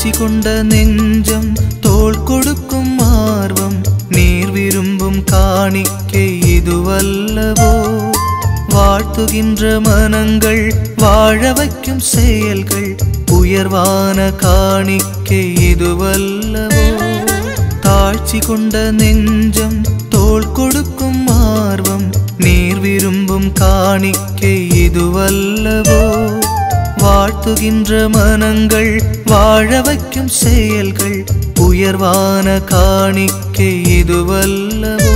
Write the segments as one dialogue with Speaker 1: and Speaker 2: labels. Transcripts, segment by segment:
Speaker 1: தாழ்ச்சி கொண்ட நெஞ்சம் தோள் கொடுக்கும் ஆர்வம் நீர் விரும்பும் காணிக்கை இதுவல்லவோ வாழ்த்துகின்ற மனங்கள் வாழ வைக்கும் செயல்கள் உயர்வான காணிக்கை இதுவல்லவோ தாழ்ச்சி கொண்ட நெஞ்சம் தோள் கொடுக்கும் ஆர்வம் நீர் விரும்பும் காணிக்கை இதுவல்லவோ வாழ்த்துகின்ற மனங்கள் வாழ வைக்கும் செயல்கள் உயர்வான காணிக்கை இதுவல்லவோ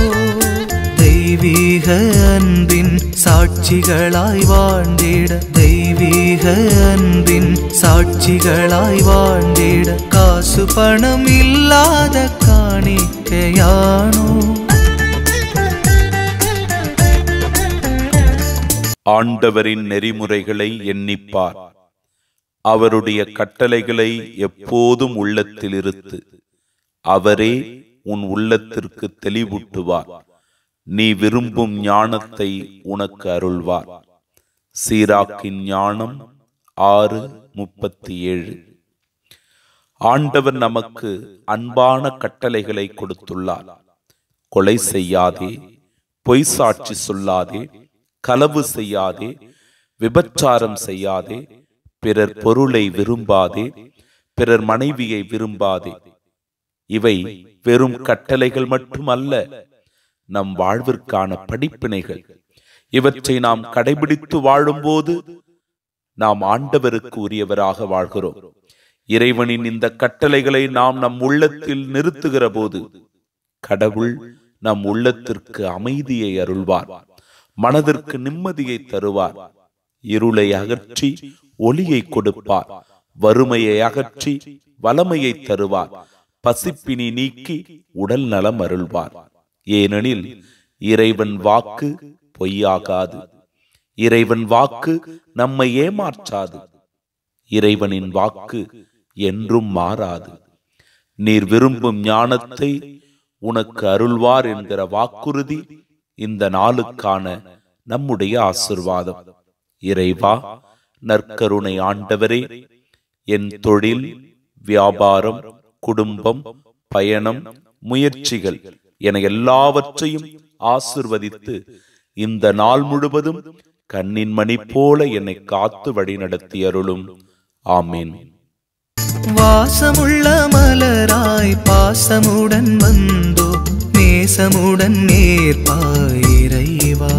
Speaker 1: தெய்வீக அன்பின் சாட்சிகளாய் வாழ்ந்திட தெய்வீக அன்பின் சாட்சிகளாய் வாழ்ந்திட காசு பணம் இல்லாத காணிக்கையானோ.
Speaker 2: ஆண்டவரின் நெறிமுறைகளை எண்ணிப்பார், அவருடைய கட்டளைகளை எப்போதும் உள்ளத்தில் இருத்து. அவரே உன் உள்ளத்திற்கு தெளிவூட்டுவார், நீ விரும்பும் ஞானத்தை உனக்கு அருள்வார். சீராக்கின் ஞானம் 6:37. ஆண்டவர் நமக்கு அன்பான கட்டளைகளை கொடுத்துள்ளார். கொலை செய்யாதே, பொய் சாட்சி சொல்லாதே, களவு செய்யாதே, விபச்சாரம் செய்யாதே, பிறர் பொருளை விரும்பாதே, பிறர் மனைவியை விரும்பாதே. இவை வெறும் கட்டளைகள் மட்டுமல்ல, நம் வாழ்விற்கான படிப்பினைகள். இவற்றை நாம் கடைபிடித்து வாழும்போது நாம் ஆண்டவருக்கு உரியவராக வாழ்கிறோம். இறைவனின் இந்த கட்டளைகளை நாம் நம் உள்ளத்தில் நிறுத்துகிற போது கடவுள் நம் உள்ளத்திற்கு அமைதியை அருள்வார், மனதிற்கு நிம்மதியை தருவார், இருளை அகற்றி ஒளியை கொடுப்பார், வறுமையை அகற்றி வளமையை தருவார், பசிப்பினி நீக்கி உடல் நலம் அருள்வார். ஏனெனில் இறைவன் வாக்கு பொய்யாகாது, இறைவன் வாக்கு நம்மை ஏமாற்றாது, இறைவனின் வாக்கு என்றும் மாறாது. நீர் விரும்பும் ஞானத்தை உனக்கு அருள்வார் என்கிற வாக்குறுதி இந்த நாளுக்கான நம்முடைய ஆசீர்வாதம். இறைவா, நற்கருணை ஆண்டவரே, என் தொழில், வியாபாரம், குடும்பம், பயணம், முயற்சிகள் என எல்லாவற்றையும் ஆசிர்வதித்து இந்த நாள் முழுவதும் கண்ணின் மணி போல என்னை காத்து வழி நடத்தி அருளும். ஆமீன்.
Speaker 1: வாசமுள்ள மலராய் பாசமுடன் வந்தோ நேசமுடன் நேர்ப்பாய் இறைவா,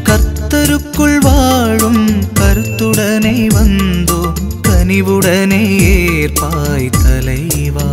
Speaker 1: கர்த்தருக்குள் வாழும் கருத்துடனே வந்தோ கனிவுடனே ஏற்பாய் தலைவா.